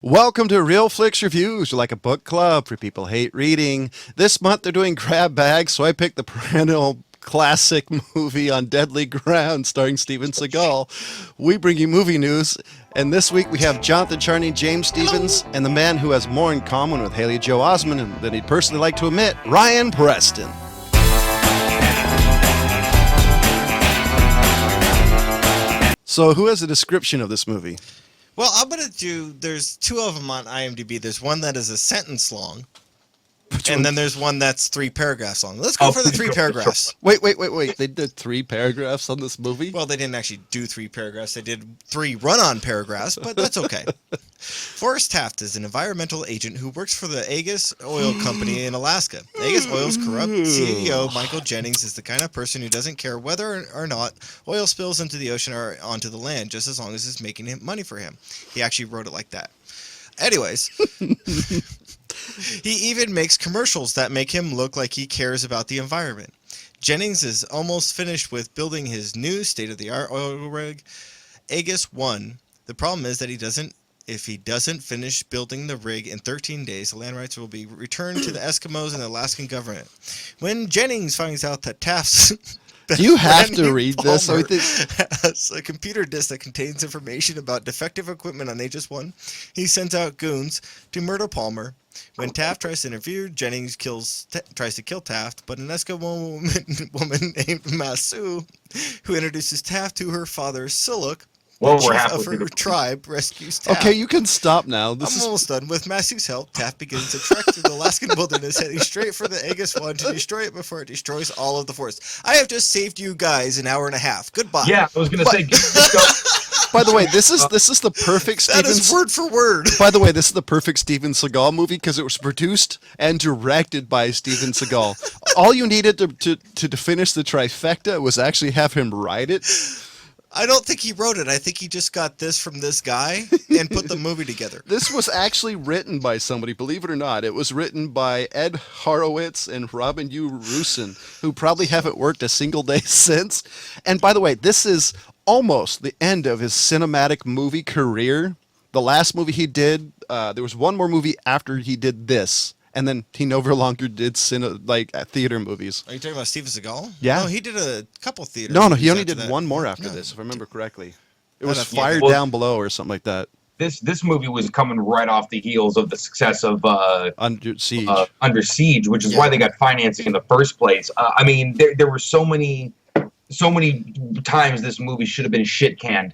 Welcome to Real Flix Reviews, like a book club for people who hate reading. This month they're doing grab bags, so I picked the perennial classic movie On Deadly Ground starring Steven Seagal. We bring you movie news, and this week we have Jonathan Charney, James Stevens, and the man who has more in common with Haley Joe Osment than he'd personally like to admit, Ryan Preston. So who has a description of this movie? Well, I'm going to do, there's two of them on IMDb. There's one that is a sentence long, and then there's one that's 3 paragraphs long. Let's go for the 3 paragraphs. Wait. They did 3 paragraphs on this movie? Well, they didn't actually do 3 paragraphs. They did 3 run-on paragraphs, but that's okay. Forrest Taft is an environmental agent who works for the Aegis Oil Company in Alaska. Aegis Oil's corrupt CEO, Michael Jennings, is the kind of person who doesn't care whether or not oil spills into the ocean or onto the land, just as long as it's making money for him. He actually wrote it like that. Anyways, he even makes commercials that make him look like he cares about the environment. Jennings is almost finished with building his new state-of-the-art oil rig, Aegis 1. The problem is that if he doesn't finish building the rig in 13 days, the land rights will be returned to the Eskimos and the Alaskan government. When Jennings finds out that Taft's Do you have to read this? Has a computer disk that contains information about defective equipment on Aegis 1, he sends out goons to murder Palmer. When Taft tries to interview, Jennings tries to kill Taft, but an Eskimo woman named Masu, who introduces Taft to her father, Suluk, chief of her tribe, rescues Taft. Okay, you can stop now. I'm almost done. With Masu's help, Taft begins to trek through the Alaskan wilderness, heading straight for the Aegis 1 to destroy it before it destroys all of the forest. I have just saved you guys an hour and a half. Goodbye. Yeah, I was going to say, go. By the way, this is the perfect Steven... That is word for word. By the way, this is the perfect Steven Seagal movie because it was produced and directed by Steven Seagal. All you needed to finish the trifecta was actually have him write it. I don't think he wrote it. I think he just got this from this guy and put the movie together. This was actually written by somebody, believe it or not. It was written by Ed Horowitz and Robin U. Rusin, who probably haven't worked a single day since. And by the way, this is almost the end of his cinematic movie career. The last movie he did, there was one more movie after he did this. And then he no longer did theater movies. Are you talking about Steven Seagal? Yeah. No, he did a couple theater No, movies he only after did that. one more after No. this, if I remember correctly. It was Fire Down Below or something like that. This movie was coming right off the heels of the success of Under Siege. Under Siege, which is why they got financing in the first place. I mean, there were so many times this movie should have been shit canned.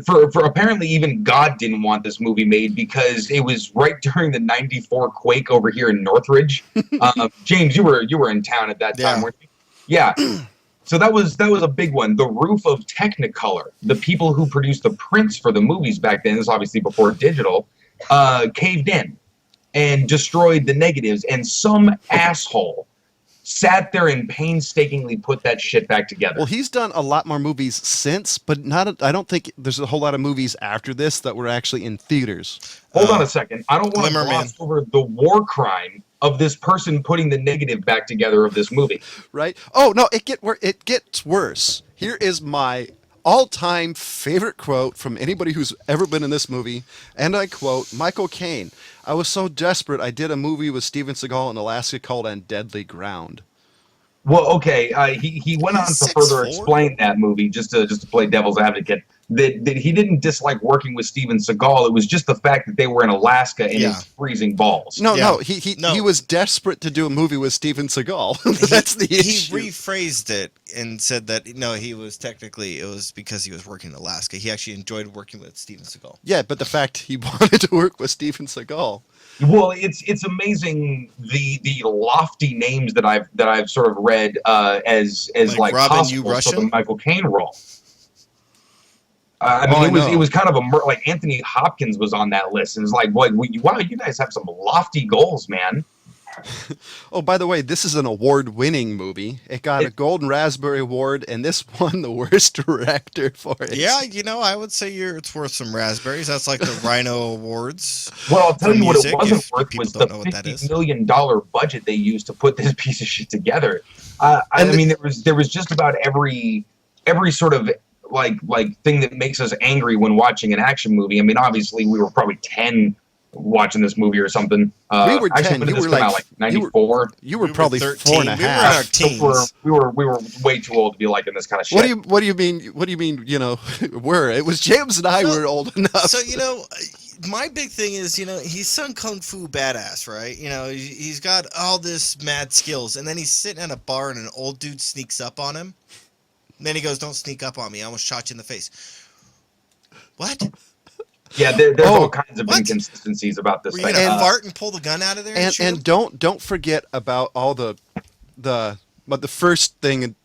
For apparently even God didn't want this movie made because it was right during the '94 quake over here in Northridge. James, you were in town at that time, weren't you? Yeah. So that was a big one. The roof of Technicolor, the people who produced the prints for the movies back then, this is obviously before digital, caved in and destroyed the negatives, and some asshole sat there and painstakingly put that shit back together. Well, he's done a lot more movies since, but I don't think there's a whole lot of movies after this that were actually in theaters. Hold on a second. I don't want to gloss over the war crime of this person putting the negative back together of this movie. Right? Oh, no, it gets worse. Here is my all-time favorite quote from anybody who's ever been in this movie, and I quote Michael Caine. I was so desperate I did a movie with Steven Seagal in Alaska called On Deadly Ground. Well, okay, he went on to further explain that movie, just to play devil's advocate, that he didn't dislike working with Steven Seagal. It was just the fact that they were in Alaska and it's freezing balls. No, he was desperate to do a movie with Steven Seagal. That's the issue. He rephrased it and said that, no, it was because he was working in Alaska. He actually enjoyed working with Steven Seagal. Yeah, but the fact he wanted to work with Steven Seagal. Well, it's amazing the lofty names that I've sort of read as like possible for the Michael Caine role. I mean, it was kind of like Anthony Hopkins was on that list, and it's like, wow, you guys have some lofty goals, man. Oh, by the way, this is an award-winning movie. It got a Golden Raspberry Award, and this won the worst director for it. Yeah, I would say it's worth some raspberries. That's like the Rhino Awards. Well, I'll tell you what it wasn't worth was the $50 million budget they used to put this piece of shit together. I mean, there was just about every sort of thing that makes us angry when watching an action movie. I mean, obviously we were probably 10 watching this movie or something. We were actually, 10. when did You this were come out, like 94. You were We probably 13. 4 and a We were in our half. teens. We were way too old to be liking this kind of shit. What do you mean? You know, it was James and I were old enough. So, my big thing is, he's some kung fu badass, right? He's got all this mad skills, and then he's sitting at a bar and an old dude sneaks up on him. And then he goes, "Don't sneak up on me. I almost shot you in the face." What? Yeah, there's all kinds of What? inconsistencies about this Were thing. you gonna fart and pull the gun out of there? And shoot him? and don't forget about all the first thing.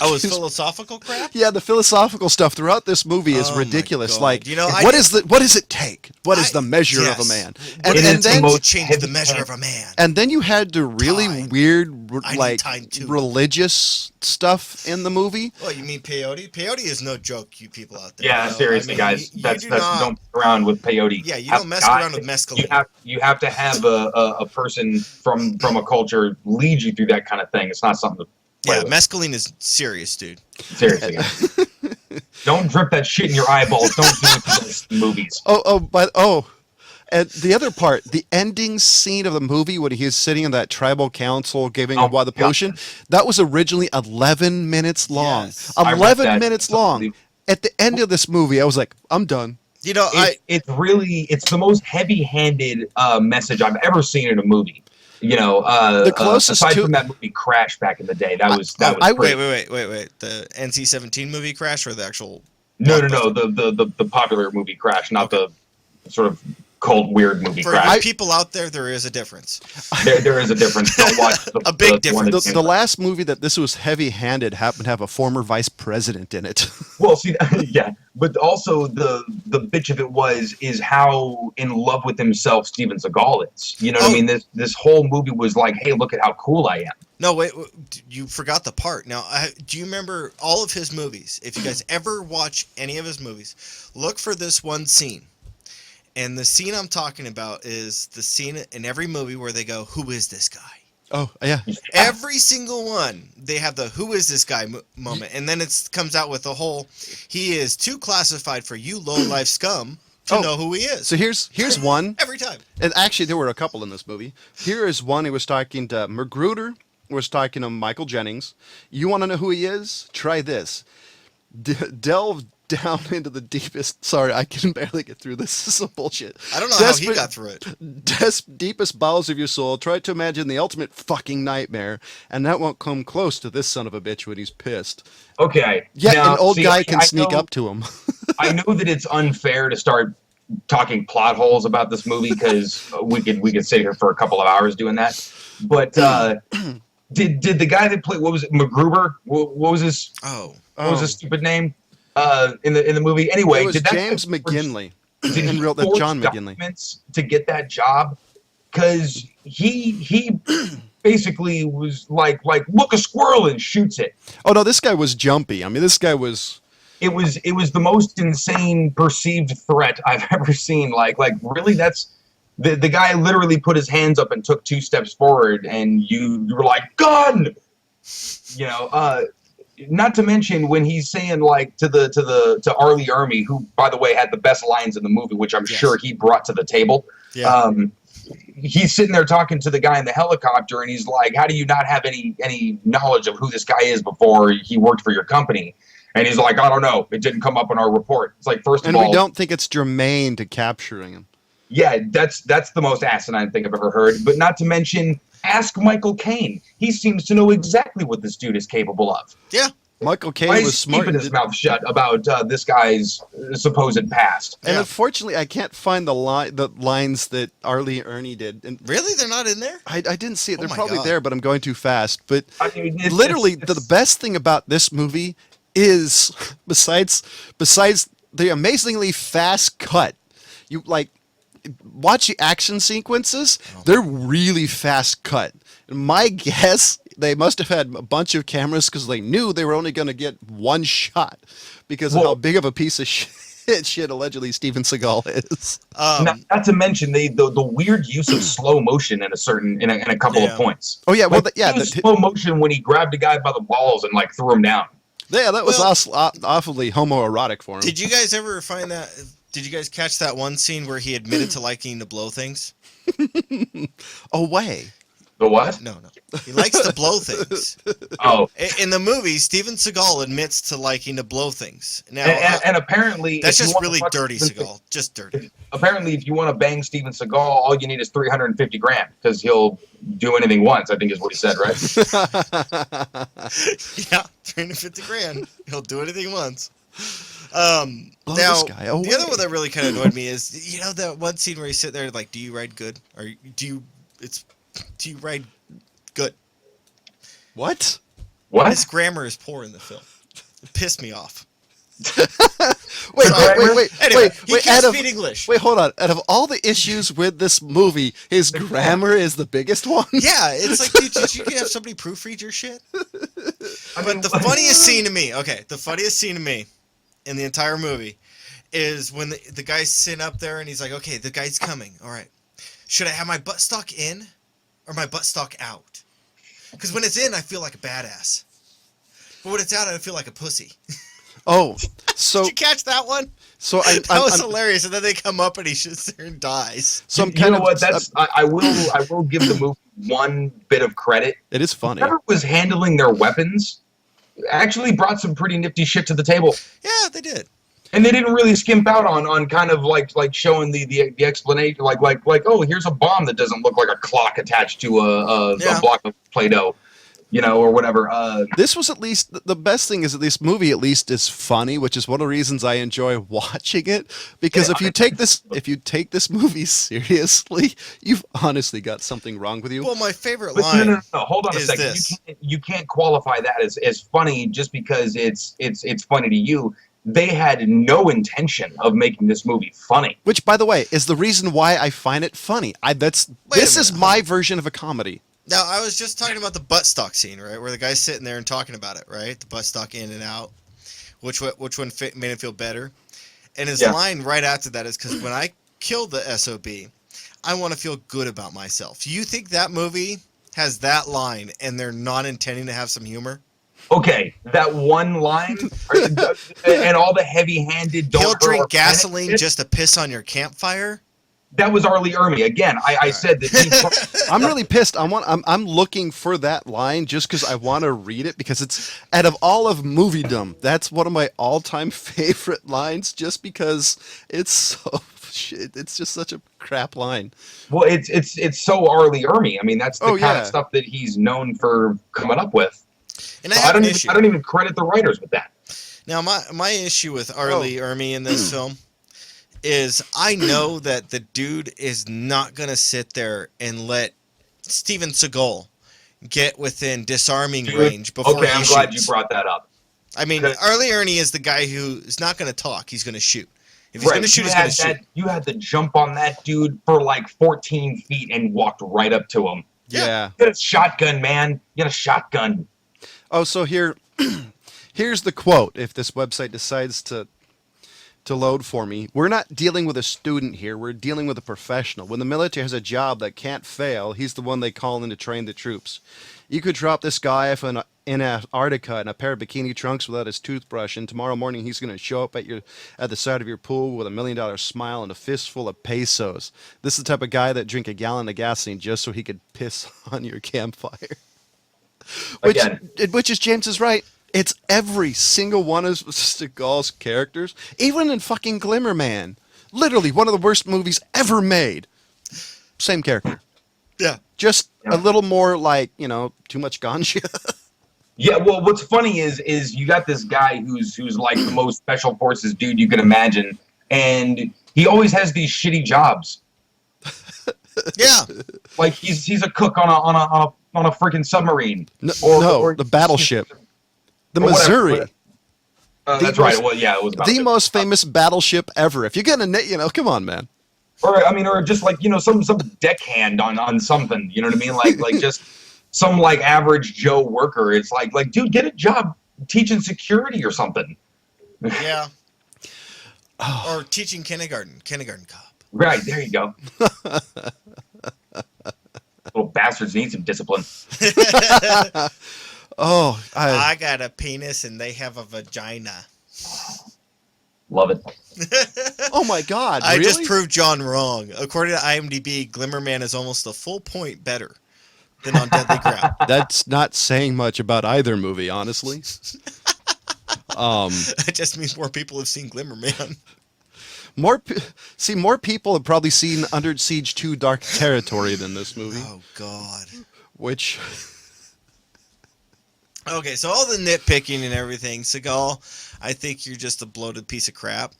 Oh, it's philosophical crap? Yeah, the philosophical stuff throughout this movie is Oh my ridiculous. God. Like, I what does it take? What is the measure of a yes. man? What It is is the the most most change the heavy measure hand. of a man? And then you had the really Time. weird, I need like, time too. religious stuff in the movie. Oh, you mean peyote? Peyote is no joke, you people out there. Yeah, seriously, guys, you that's do not. don't mess around with peyote. Yeah, you don't mess around with mescaline. You have to have a person from a culture lead you through that kind of thing. It's not something to play Yeah, with. mescaline is serious, dude. Seriously, guys. Don't drip that shit in your eyeballs. Don't do it to those movies. And the other part, the ending scene of the movie when he's sitting in that tribal council giving Oh, away the God. potion, that was originally 11 minutes long. Yes. I read 11 that. minutes long. At the end of this movie, I was like, I'm done. It's the most heavy-handed message I've ever seen in a movie. The closest aside to- from that movie Crash back in the day, that was I pretty. Wait. The NC-17 movie Crash or the actual? No, the popular movie Crash, not the sort of cult weird movie For Crash. you people out there is a difference. There is a difference. Don't watch A big one difference. that's- The last movie that this was heavy-handed happened to have a former vice president in it. Well, see, yeah, but also the bitch of it is how in love with himself Steven Seagal is. You know what I mean? This whole movie was like, hey, look at how cool I am. No, wait, you forgot the part. Now, do you remember all of his movies? If you guys ever watch any of his movies, look for this one scene. And the scene I'm talking about is the scene in every movie where they go, "Who is this guy?" Oh, yeah. Every single one, they have the "Who is this guy?" moment, and then it comes out with the whole, "He is too classified for you low-life scum to know who he is." So here's one. Every time. And actually, there were a couple in this movie. Here is one. He was talking to Magruder. Was talking to Michael Jennings. You want to know who he is? Try this. Delve down into the deepest. Sorry, I can barely get through this. This is some bullshit. I don't know how he got through it. Deepest bowels of your soul. Try to imagine the ultimate fucking nightmare, and that won't come close to this son of a bitch when he's pissed. Okay. Yeah, now, an old see, guy can I sneak know- up to him. I know that it's unfair to start talking plot holes about this movie because we could sit here for a couple of hours doing that. But did the guy that played, what was it, MacGruber? What was his? What was his stupid name? In the movie. Anyway, It was did that James guy McGinley. Did In he real, that's forge John McGinley. documents to get that job? Because he basically was like look, a squirrel, and shoots it. Oh no, this guy was jumpy. I mean, this guy was. It was the most insane perceived threat I've ever seen. Like really, that's the guy literally put his hands up and took 2 steps forward, and you were like, gun. Not to mention when he's saying like to Arlie Ermy, who by the way had the best lines in the movie, which I'm sure he brought to the table. Yeah. He's sitting there talking to the guy in the helicopter, and he's like, "How do you not have any knowledge of who this guy is before he worked for your company?" And he's like, "I don't know. It didn't come up in our report." It's like, first of And all, we don't think it's germane to capturing him. yeah, that's the most asinine thing I've ever heard. But not to mention, ask Michael Caine. He seems to know exactly what this dude is capable of. Yeah. Michael Caine Why was is he smart. keeping his mouth shut about this guy's supposed past? And Yeah. unfortunately, I can't find the lines that Arlie Ernie did. And Really? They're not in there? I didn't see it. Oh They're my probably God. there, but I'm going too fast. But I mean, literally, the best thing about this movie is, besides the amazingly fast cut, you like watch the action sequences. They're really fast cut. My guess, they must have had a bunch of cameras because they knew they were only going to get one shot because of how big of a piece of shit allegedly Steven Seagal is. not to mention the weird use of slow motion in a couple of points. Oh yeah, well Like, yeah, it was slow motion when he grabbed a guy by the balls and like threw him down. Yeah, that was Well- awfully homoerotic for him. Did you guys ever find that? Did you guys catch that one scene where he admitted to liking to blow things? Oh, way. The what? No. He likes to blow things. Oh, In the movie, Steven Seagal admits to liking to blow things. Now, and apparently that's if you just wanna really fuck dirty, Steven Seagal. Just dirty. Apparently, if you want to bang Steven Seagal, all you need is 350 grand because he'll do anything once. I think is what he said, right? Yeah, 350 grand. He'll do anything once. Blow Now, this guy away. the other one that really kind of annoyed me is, that one scene where he's sitting there like, do you ride good? Or do you ride good? What? What? His grammar is poor in the film. It pissed me off. Wait. Anyway, he Wait, can't speak English. Wait, hold on. Out of all the issues with this movie, his grammar is the biggest one. Yeah, it's like, dude, did you have somebody proofread your shit? But the funniest scene to me, in the entire movie is when the guy's sitting up there and he's like, okay, the guy's coming. All right. Should I have my buttstock in or my buttstock out? Because when it's in, I feel like a badass. But when it's out, I feel like a pussy. Oh, so Did you catch that one? so That was hilarious. And then they come up and he sits there and dies. so I'm You kind know of what? I will give the movie one bit of credit. it is funny. Whoever was handling their weapons actually brought some pretty nifty shit to the table. Yeah, they did. And they didn't really skimp out on kind of like showing the explanation, like oh, here's a bomb that doesn't look like a clock attached to a block of Play-Doh, or whatever. This was at least the best thing is that this movie at least is funny, which is one of the reasons I enjoy watching it. Because if you take this movie seriously, you've honestly got something wrong with you. Well, my favorite But line. no. Hold on a is second. this. You can't qualify that as funny just because it's funny to you. They had no intention of making this movie funny. Which, by the way, is the reason why I find it funny. This is my version of a comedy. Now, I was just talking about the buttstock scene, right? Where the guy's sitting there and talking about it, right? The buttstock in and out. Which one made him feel better? And his line right after that is, because when I kill the SOB, I want to feel good about myself. You think that movie has that line and they're not intending to have some humor? Okay, that one line and all the heavy-handed. He'll drink gasoline just to piss on your campfire. That was Arlie Ermy again. I said that. I'm really pissed. I'm looking for that line just because I want to read it because it's out of all of moviedom. That's one of my all-time favorite lines, just because it's so shit. It's just such a crap line. Well, it's so Arlie Ermy. I mean, that's the kind of stuff that he's known for coming up with. And So I don't even credit the writers with that. Now, my issue with Arlie Ermy in this film is I know that the dude is not going to sit there and let Steven Seagal get within disarming range before he shoots. Okay, I'm glad you brought that up. I mean, Arlie Ermy is the guy who is not going to talk. He's going to shoot. If he's going to shoot, he's going to shoot. You had to jump on that dude for like 14 feet and walked right up to him. Yeah. Get a shotgun, man. Get a shotgun. Oh, so here's the quote. If this website decides to load for me, we're not dealing with a student here. We're dealing with a professional. When the military has a job that can't fail, he's the one they call in to train the troops. You could drop this guy off in Antarctica in a pair of bikini trunks without his toothbrush, and tomorrow morning he's going to show up at the side of your pool with $1 million smile and a fistful of pesos. This is the type of guy that drink a gallon of gasoline just so he could piss on your campfire. Which is James is right. It's every single one of Seagal's characters, even in fucking Glimmer Man. Literally one of the worst movies ever made. Same character. Yeah. Just a little more like, too much ganja. Yeah, well, what's funny is you got this guy who's like the most special forces dude you can imagine, and he always has these shitty jobs. Yeah. Like he's a cook on a freaking submarine. No, the battleship. The Missouri. That's right. Well, yeah, it was the most famous battleship ever. If you're gonna, come on, man. Or just like some deckhand on something. You know what I mean? Like just some like average Joe worker. It's like dude, get a job teaching security or something. Yeah. Or teaching kindergarten cop. Right, there you go. Little bastards need some discipline. Oh, I got a penis and they have a vagina. Love it. oh my God! I really? just proved John wrong. According to IMDb, Glimmerman is almost a full point better than on Deadly Ground. That's not saying much about either movie, honestly. It just means more people have seen Glimmerman. More people have probably seen Under Siege 2: Dark Territory than this movie. Oh God. Which, Okay, so all the nitpicking and everything, Seagal, I think you're just a bloated piece of crap.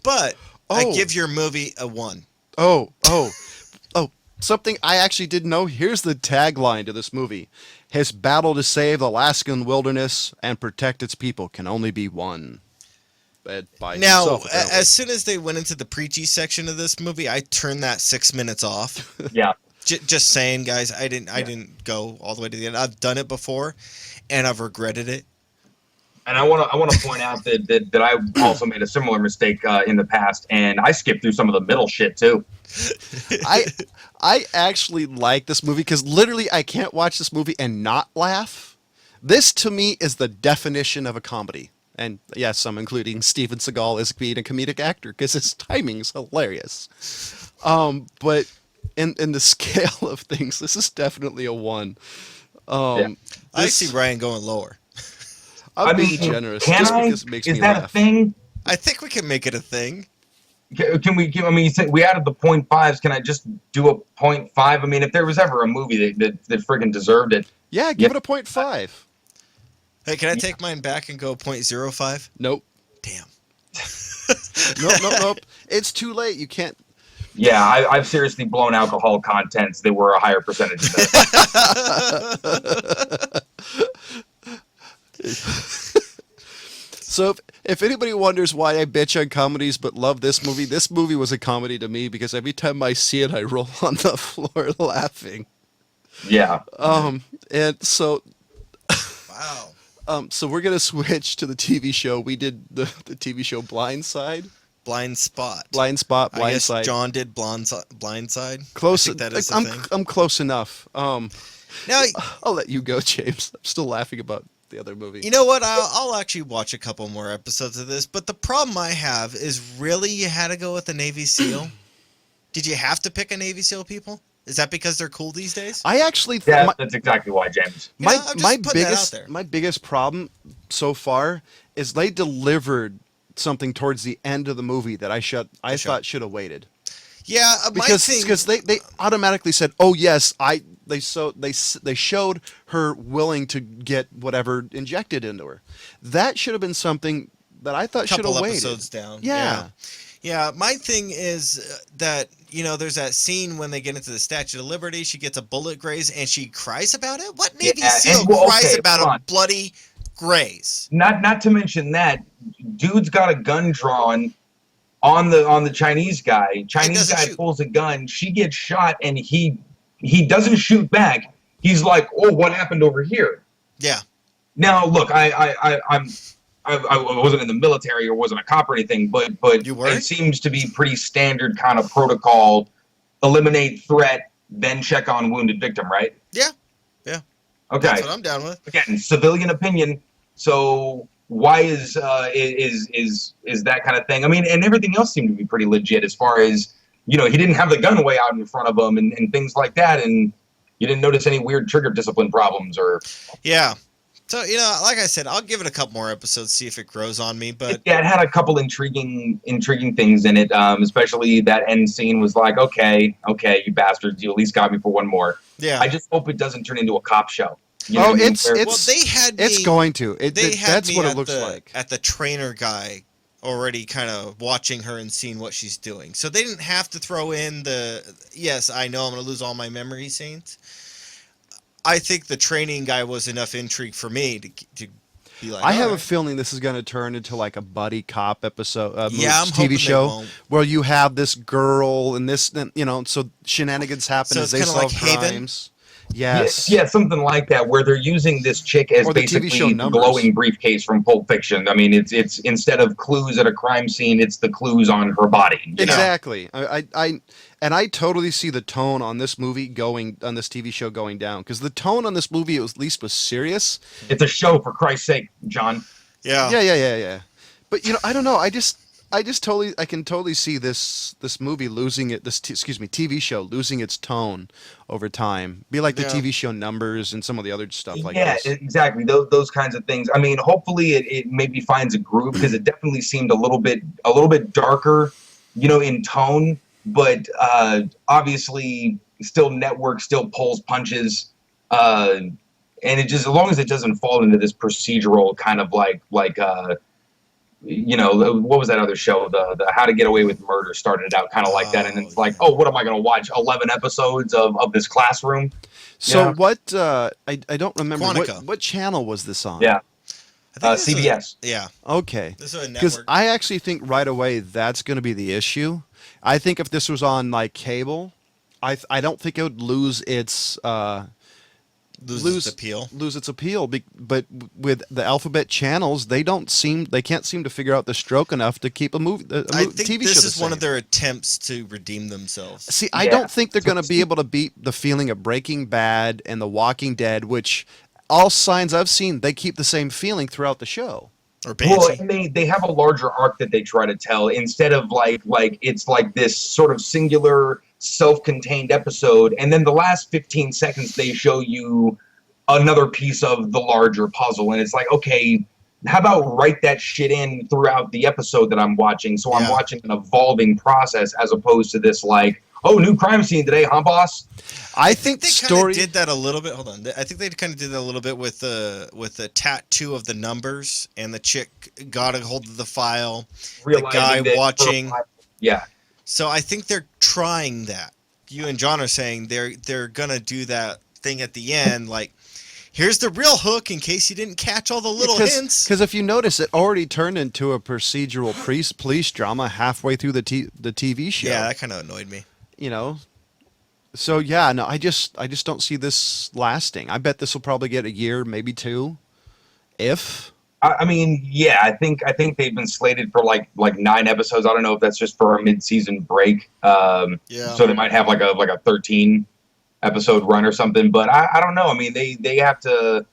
But I Oh. give your movie a 1. oh, something I actually didn't know. Here's the tagline to this movie: "His battle to save the Alaskan wilderness and protect its people can only be won." By Now, himself, apparently. as soon as they went into the preachy section of this movie, I turned that 6 minutes off. Yeah. Just saying, guys, I didn't go all the way to the end. I've done it before, and I've regretted it. And I want to point out that I also made a similar mistake in the past, and I skipped through some of the middle shit too. I actually like this movie because literally I can't watch this movie and not laugh. This to me is the definition of a comedy. And yes, I'm including Steven Seagal as being a comedic actor because his timing's hilarious. But in the scale of things, this is definitely a 1. Yeah. I see Ryan going lower. I'm being generous Can just I? because it makes Is me that laugh. a thing? I think we can make it a thing. Can we? I mean, you said we added the 0.5s. Can I just do a 0.5? I mean, if there was ever a movie that friggin' deserved it. Yeah, give it a 0.5. Hey, can I take mine back and go 0.05? Nope. Damn. Nope. It's too late. You can't. Yeah, I've seriously blown alcohol contents. They were a higher percentage of that. So if anybody wonders why I bitch on comedies but love this movie was a comedy to me because every time I see it, I roll on the floor laughing. Yeah. And so Wow. so we're gonna switch to the TV show. We did the TV show Blindside. Blind Spot. Blind Spot, I guess Blindside. John did Blindside. Close. I think that is the I'm thing. I'm close enough. Now, I'll let you go, James. I'm still laughing about the other movie. you know what? I'll actually watch a couple more episodes of this. But the problem I have is really you had to go with the Navy SEAL? Did you have to pick a Navy SEAL, people? Is that because they're cool these days? I actually Yeah, that's exactly why, James. Yeah, I'm just putting that out there. my biggest problem so far is they delivered something towards the end of the movie that I thought should have waited. Yeah, my thing... because they automatically said, "Oh yes, they showed her willing to get whatever injected into her." That should have been something that I thought should couple have waited. episodes down. Yeah. Yeah, my thing is that, there's that scene when they get into the Statue of Liberty, she gets a bullet graze and she cries about it? What Navy SEAL and, well, cries okay, about hold a on. bloody graze? Not to mention that dude's got a gun drawn on the Chinese guy. Chinese doesn't guy shoot. pulls a gun. She gets shot, and he doesn't shoot back. He's like, "Oh, what happened over here?" Yeah. Now, look, I wasn't in the military or wasn't a cop or anything, but You weren't? it seems to be pretty standard kind of protocol: eliminate threat, then check on wounded victim, right? Yeah. Yeah. Okay. That's what I'm down with. Again, civilian opinion. So why is that kind of thing? I mean, and everything else seemed to be pretty legit as far as, he didn't have the gun way out in front of him and things like that, and you didn't notice any weird trigger discipline problems or. Yeah. So, like I said, I'll give it a couple more episodes, see if it grows on me, but... Yeah, it had a couple intriguing things in it, especially that end scene was like, okay, you bastards, you at least got me for one more. Yeah. I just hope it doesn't turn into a cop show. You know what I mean? Well, they had me... It's going to. That's me what it at looks like. At the trainer guy already kind of watching her and seeing what she's doing. So they didn't have to throw in yes, I know I'm going to lose all my memory scenes. I think the training guy was enough intrigue for me to be like, I have all a feeling this is going to turn into like a buddy cop episode, Yeah, I'm hoping TV they show won't. where you have this girl and this, so shenanigans happen So as it's they kinda like solve Haven? crimes. Yes. Yeah, something like that, where they're using this chick as Or the TV show basically the Numbers. glowing briefcase from Pulp Fiction. I mean, it's instead of clues at a crime scene, it's the clues on her body. You know? Exactly. I totally see the tone on this movie on this TV show going down, because the tone on this movie at least was serious. It's a show, for Christ's sake, John. Yeah. Yeah. But I don't know. I can totally see this movie losing it. TV show losing its tone over time. Be like the Yeah. TV show Numbers and some of the other stuff like Yeah, this. exactly. Those kinds of things. I mean, hopefully it maybe finds a groove, because it definitely seemed a little bit darker, in tone, but obviously still network, still pulls punches, and it just, as long as it doesn't fall into this procedural kind of like what was that other show? The How to Get Away with Murder started it out kind of like that, and it's like, oh, what am I going to watch? 11 episodes of this classroom? So Yeah. what? I don't remember Quantico. what channel was this on. Yeah, I think this is CBS. yeah. Okay. This is a Because network. I actually think right away that's going to be the issue. I think if this was on like cable, I don't think it would lose its Loses its appeal. Lose its appeal. But with the alphabet channels, they can't seem to figure out the stroke enough to keep a I think TV this show is the one of same. their attempts to redeem themselves. See, I Yeah. don't think they're going to be able to beat the feeling of Breaking Bad and The Walking Dead, which all signs I've seen, they keep the same feeling throughout the show. Or Well, Banshee. and they have a larger arc that they try to tell, instead of like it's like this sort of singular self-contained episode, and then the last 15 seconds they show you another piece of the larger puzzle, and it's like, okay, how about write that shit in throughout the episode that I'm watching, so I'm Yeah. watching an evolving process, as opposed to this like, oh, new crime scene today, huh, boss? I think They kind story. of did that a little bit. Hold on, I think they kind of did that a little bit with the tattoo of the numbers, and the chick got a hold of the file. Realizing guy that- watching. Yeah. So I think they're trying that. You and John are saying they're gonna do that thing at the end, like, here's the real hook in case you didn't catch all the little hints. Because if you notice, it already turned into a procedural police drama halfway through the TV show. Yeah, that kind of annoyed me. So yeah, no, I just don't see this lasting. I bet this will probably get a year, maybe two, if. I mean, yeah, I think they've been slated for like 9 episodes. I don't know if that's just for a mid-season break. Yeah. So they might have like a 13 episode run or something. But I don't know. I mean, they have to.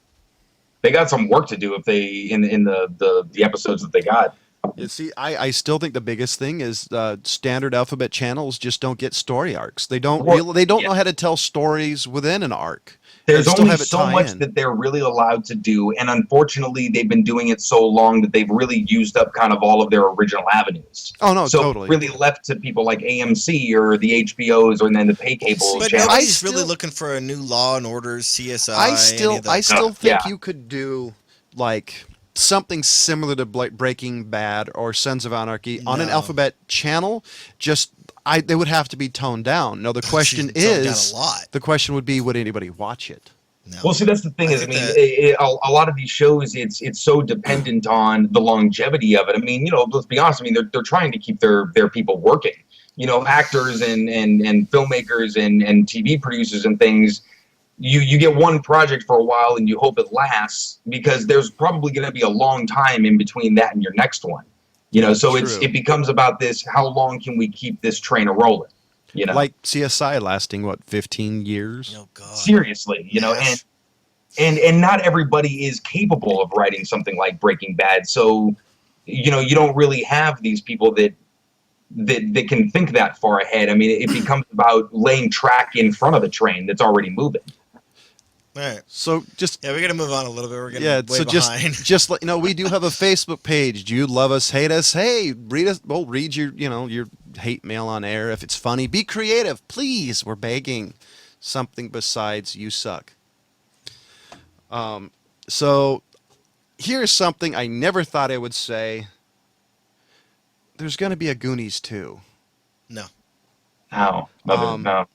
They got some work to do if they in the episodes that they got. You see, I still think the biggest thing is standard alphabet channels just don't get story arcs. They don't Well, know how to tell stories within an arc. There's and still only have it so tie much in. that they're really allowed to do, and unfortunately, they've been doing it so long that they've really used up kind of all of their original avenues. Oh no, So totally. really left to people like AMC or the HBOs or then the pay cable But channels. nobody's I really still- looking for a new Law and Order, CSI. I any still of that. think Yeah. you could do like something similar to Breaking Bad or Sons of Anarchy on an No. alphabet channel. They would have to be toned down. No, the question Toned down is, a lot. the question would be, would anybody watch it? No. Well, see, that's the thing I is, I think mean, a lot of these shows, it's so dependent on the longevity of it. I mean, let's be honest. I mean, they're trying to keep their people working. Actors and filmmakers and TV producers and things. You get one project for a while and you hope it lasts, because there's probably going to be a long time in between that and your next one. So True. it becomes about this: how long can we keep this train a rolling? Like CSI lasting what 15 years? Oh God. Seriously, Yes. and not everybody is capable of writing something like Breaking Bad. So, you don't really have these people that can think that far ahead. I mean, it becomes about laying track in front of the train that's already moving. All right. So just Yeah, we got to move on a little bit. We're getting yeah, way so behind. just let we do have a Facebook page. Do you love us, hate us? Hey, read us. Well, read your your hate mail on air if it's funny. Be creative, please. We're begging. Something besides you suck. So here's something I never thought I would say. There's going to be a Goonies 2. No. No.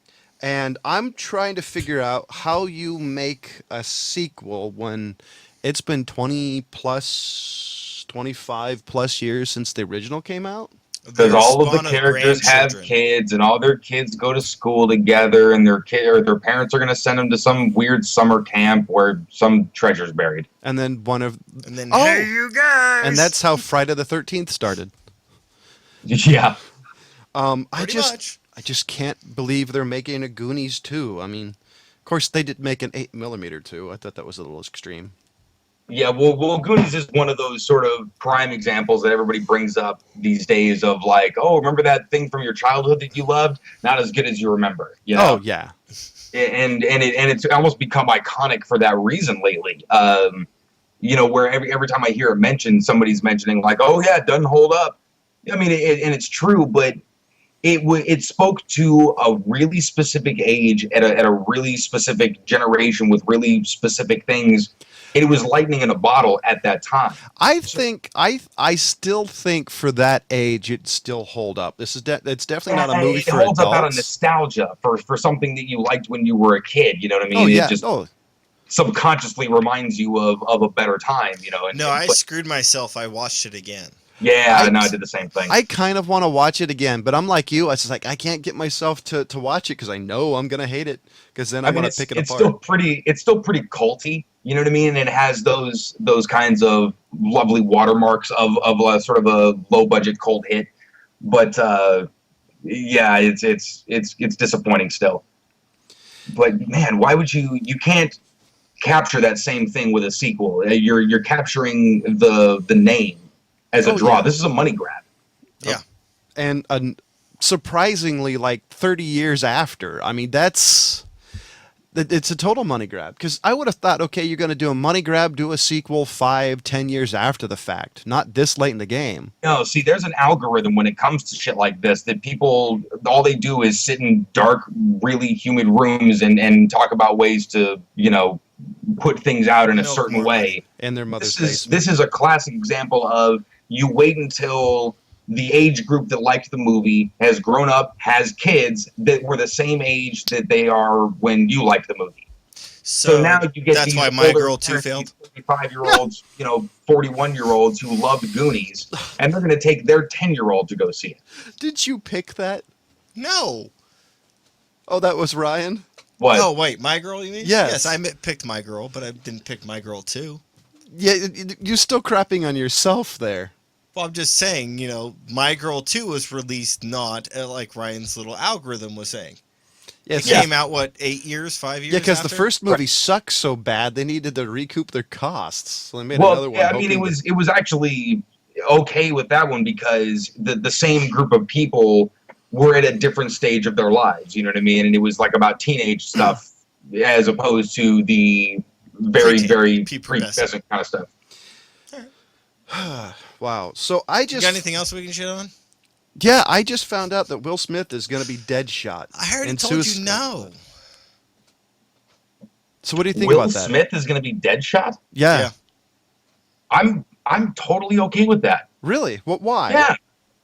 And I'm trying to figure out how you make a sequel when it's been 20 plus, 25 plus years since the original came out. Because They're a all of the spawn characters have grandchildren. kids, and all their kids go to school together, and their parents are going to send them to some weird summer camp where some treasure's buried. And then one of And then, Oh! hey, you guys! and that's how Friday the 13th started. Yeah. I Pretty just much. I just can't believe they're making a Goonies 2. I mean, of course they did make an 8mm 2. I thought that was a little extreme. Yeah, well, Goonies is one of those sort of prime examples that everybody brings up these days of like, oh, remember that thing from your childhood that you loved? Not as good as you remember, you know? Oh yeah. And it's almost become iconic for that reason lately. You know, where every time I hear it mentioned, somebody's mentioning like, oh yeah, it doesn't hold up. I mean, and it's true, but it spoke to a really specific age at a really specific generation with really specific things. It was lightning in a bottle at that time. I think I still think for that age it still hold up. It's definitely not a movie It for holds up out of adults. nostalgia for something that you liked when you were a kid. You know what I mean? Oh yeah. It just Oh, subconsciously reminds you of a better time. You know? No, I screwed myself. I watched it again. Yeah, I- no, I did the same thing. I kind of want to watch it again, but I'm like you. I was just like I can't get myself to watch it because I know I'm gonna hate it. Because then I'm gonna pick it it's apart. It's still pretty culty. You know what I mean? And it has those kinds of lovely watermarks of a sort of a low budget cult hit. But yeah, it's disappointing still. But man, why would you can't capture that same thing with a sequel? You're capturing the name as a Oh, draw. yeah. This is a money grab. Yeah. And surprisingly, like 30 years after. I mean, it's a total money grab. Because I would have thought, okay, you're going to do a money grab, do a sequel 5-10 years after the fact, not this late in the game. No, see, there's an algorithm when it comes to shit like this that people, all they do is sit in dark, really humid rooms and talk about ways to, you know, put things out in a Milk certain more way. In their mother's This basement. is a classic example of you wait until the age group that liked the movie has grown up, has kids that were the same age that they are when you liked the movie. So now you get that's these why My older Girl 2 parents, failed. these 35-year-olds, you know, 41-year-olds who loved Goonies, and they're going to take their 10-year-old to go see it. Did you pick that? No. Oh, that was Ryan? What? Oh, wait, My Girl, you mean? Yes. Yes, I picked My Girl, but I didn't pick My Girl 2. Yeah, you're still crapping on yourself there. Well, I'm just saying, you know, My Girl 2 was released not like Ryan's little algorithm was saying. Yeah, It so- came out, what, 5 years yeah, because the after? first movie sucked so bad they needed to recoup their costs, so they made Well, another one. yeah, I mean, hoping it was actually okay with that one because the same group of people were at a different stage of their lives. You know what I mean? And it was like about teenage stuff as opposed to the very, Preteen, very prepubescent. prepubescent kind of stuff. Wow. So I You just got anything else we can shit on? I just found out that Will Smith is going to be Deadshot. I already in told Suicide- you no. So what do you think Will about that? Smith is going to be Deadshot? Yeah. Yeah. I'm totally okay with that. Really? What? Why? Yeah.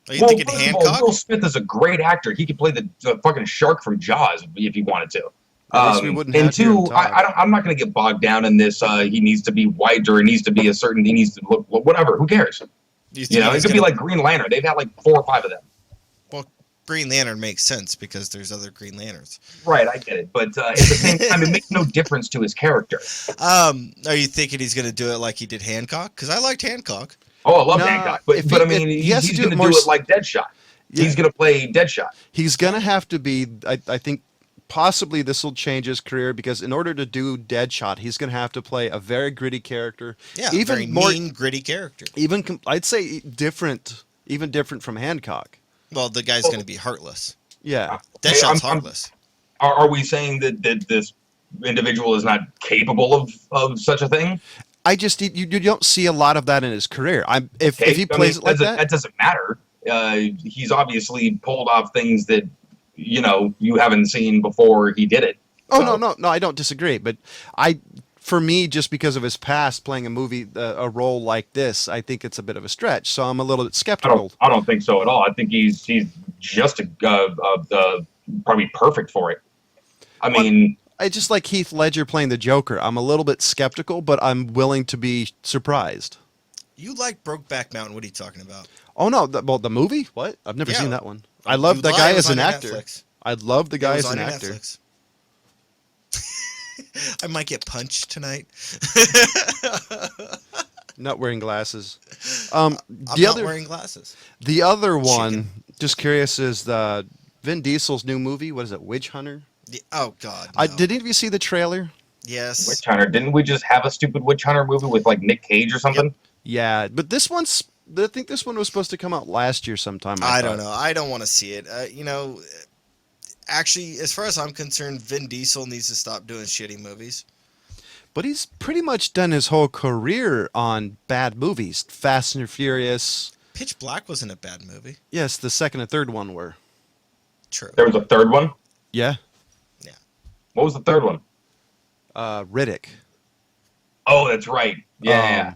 Are you thinking first of all, Hancock? Will Smith is a great actor. He could play the fucking shark from Jaws if he wanted to. At least we wouldn't and have to hear him two, talk. I'm not going to get bogged down in this. He needs to be white or he needs to be a certain. He needs to look whatever. Who cares? think You know, it he's could be gonna- like Green Lantern. They've had like 4 or 5 of them. Well, Green Lantern makes sense because there's other Green Lanterns. Right, I get it. But at the same time, it makes no difference to his character. Are you thinking he's going to do it like he did Hancock? Because I liked Hancock. Oh, I love No, Hancock. if But I he- mean, if he has to he's do going it to more do s- it like Deadshot. Yeah. He's going to play Deadshot. He's going to have to be. I think possibly this will change his career because in order to do Deadshot, he's going to have to play a very gritty character. Yeah, even very more. mean, gritty character. I'd say different. Even different from Hancock. Well, the guy's going to be heartless. Yeah. Deadshot's I'm- heartless. Are we saying that this individual is not capable of such a thing? I just you don't see a lot of that in his career. If he I plays mean, it like that. that doesn't matter. He's obviously pulled off things that you haven't seen before he did it. Oh So- no, I don't disagree. But for me, just because of his past playing a movie, a role like this, I think it's a bit of a stretch. So I'm a little bit skeptical. I don't think so at all. I think he's just probably perfect for it. I mean, I just like Heath Ledger playing the Joker. I'm a little bit skeptical, but I'm willing to be surprised. You like Brokeback Mountain? What are you talking about? Oh no, the movie? What? I've never seen that one. I You love the lied, guy it was as an on your actor. Netflix. I love the It guy was as an on your actor. Netflix. I might get punched tonight. Not wearing glasses. I'm The not other wearing glasses. the other one, just curious, is the Vin Diesel's new movie. What is it? Witch Hunter. Oh God. No. Did any of you see the trailer? Yes. Witch Hunter. Didn't we just have a stupid Witch Hunter movie with like Nick Cage or something? Yeah, but this one's. I think this one was supposed to come out last year sometime. I don't know. I don't want to see it. Actually, as far as I'm concerned, Vin Diesel needs to stop doing shitty movies. But he's pretty much done his whole career on bad movies. Fast and Furious. Pitch Black wasn't a bad movie. Yes, the second and third one were. True. There was a third one. Yeah. Yeah. What was the third one? Riddick. Oh, that's right. Yeah.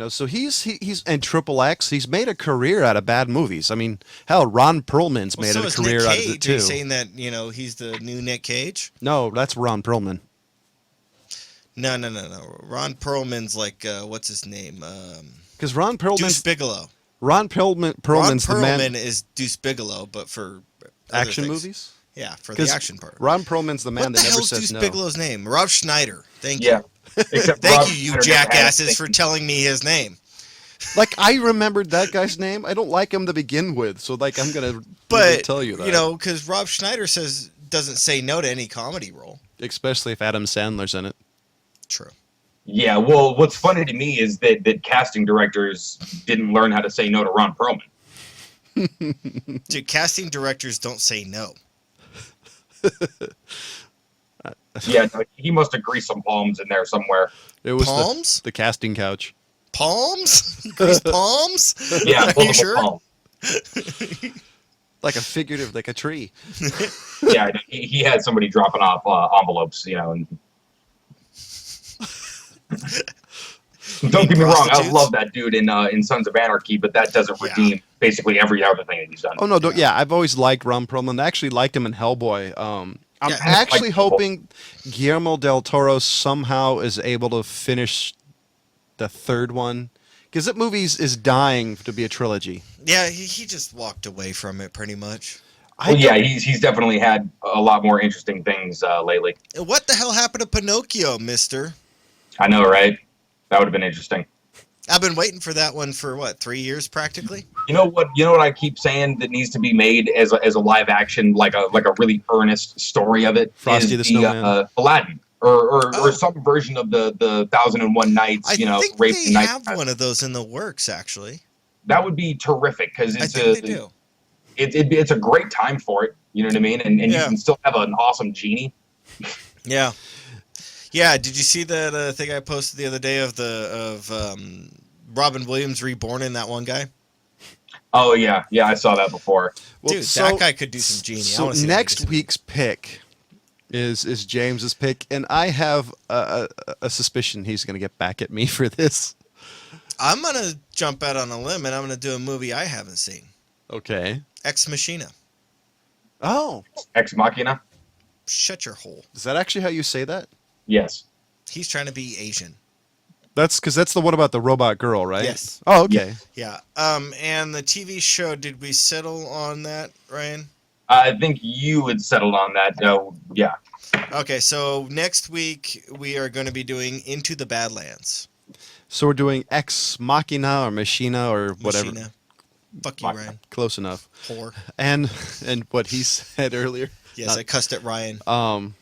So he's and Triple X. He's made a career out of bad movies. I mean, hell, Ron Perlman's made so a is career Nick out Cage. of it Are you too. saying that he's the new Nick Cage? No, that's Ron Perlman. No. Ron Perlman's like what's his name? Because Ron Deuce Perlman's Bigelow. Perlman's the Ron man. Perlman is Deuce Bigelow, but for other Action things. movies. Yeah, for the 'Cause action part. Ron Perlman's the man What the that never hell's says Deuce no. Bigelow's name? Rob Schneider. Thank Yeah. you. Except Thank Rob you, you Schneider never had a jackasses, thing. for telling me his name. Like I remembered that guy's name. I don't like him to begin with, so like I'm gonna But tell you that. because Rob Schneider doesn't say no to any comedy role. Especially if Adam Sandler's in it. True. Yeah, well, what's funny to me is that casting directors didn't learn how to say no to Ron Perlman. Dude, casting directors don't say no. Yeah, no, he must have greased some palms in there somewhere. It was Palms? the casting couch. Palms? Grease palms? Yeah, Are you multiple sure? palms. Like a figurative, like a tree. Yeah, he had somebody dropping off envelopes, and don't get me wrong, I prostitutes? love that dude in Sons of Anarchy, but that doesn't Yeah. redeem basically every other thing that he's done. Oh no, I've always liked Ron Perlman. I actually liked him in Hellboy. I'm Yeah, actually like- hoping Guillermo del Toro somehow is able to finish the third one, because that movie is dying to be a trilogy. Yeah, he just walked away from it pretty much. I Well, yeah, don't- he's definitely had a lot more interesting things lately. What the hell happened to Pinocchio, mister? I know, right? That would have been interesting. I've been waiting for that one for, 3 years practically? You know what I keep saying that needs to be made as a live action, like a really earnest story of it? Frosty is the Snowman. Aladdin, or Oh. some version of the 1001 Nights. I think Rape they the Night. have one of those in the works, actually. That would be terrific because I think they do. it's a great time for it. You know what I mean? And you Yeah. can still have an awesome genie. Yeah. Yeah, did you see that thing I posted the other day of Robin Williams reborn in that one guy? Oh yeah, I saw that before. Well, Dude, so- that guy could do some genie. I So wanna see that next guy. week's pick is James's pick, and I have a suspicion he's going to get back at me for this. I'm going to jump out on a limb, and I'm going to do a movie I haven't seen. Okay. Ex Machina. Oh, Ex Machina. Shut your hole. is that actually how you say that? Yes. He's trying to be Asian. That's because that's the one about the robot girl, right? Yes. Oh, okay. Yeah. And the TV show, did we settle on that, Ryan? I think you had settled on that. Yeah. Okay, so next week we are going to be doing Into the Badlands. So we're doing Ex Machina or Machina or whatever. Machina. Fuck you, Ryan. Close enough. Whore. And what he said earlier. Yes, I cussed at Ryan. Um,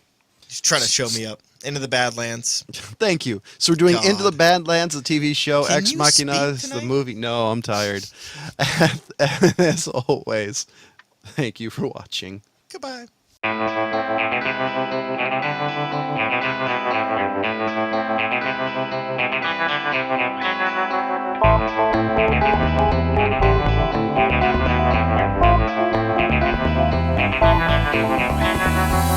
He's trying to show me up. Into the Badlands. Thank you. So we're doing God. Into the Badlands, the TV show. Can Ex you Machina speak is the tonight? movie. No, I'm tired. As always, thank you for watching. Goodbye. Thank you.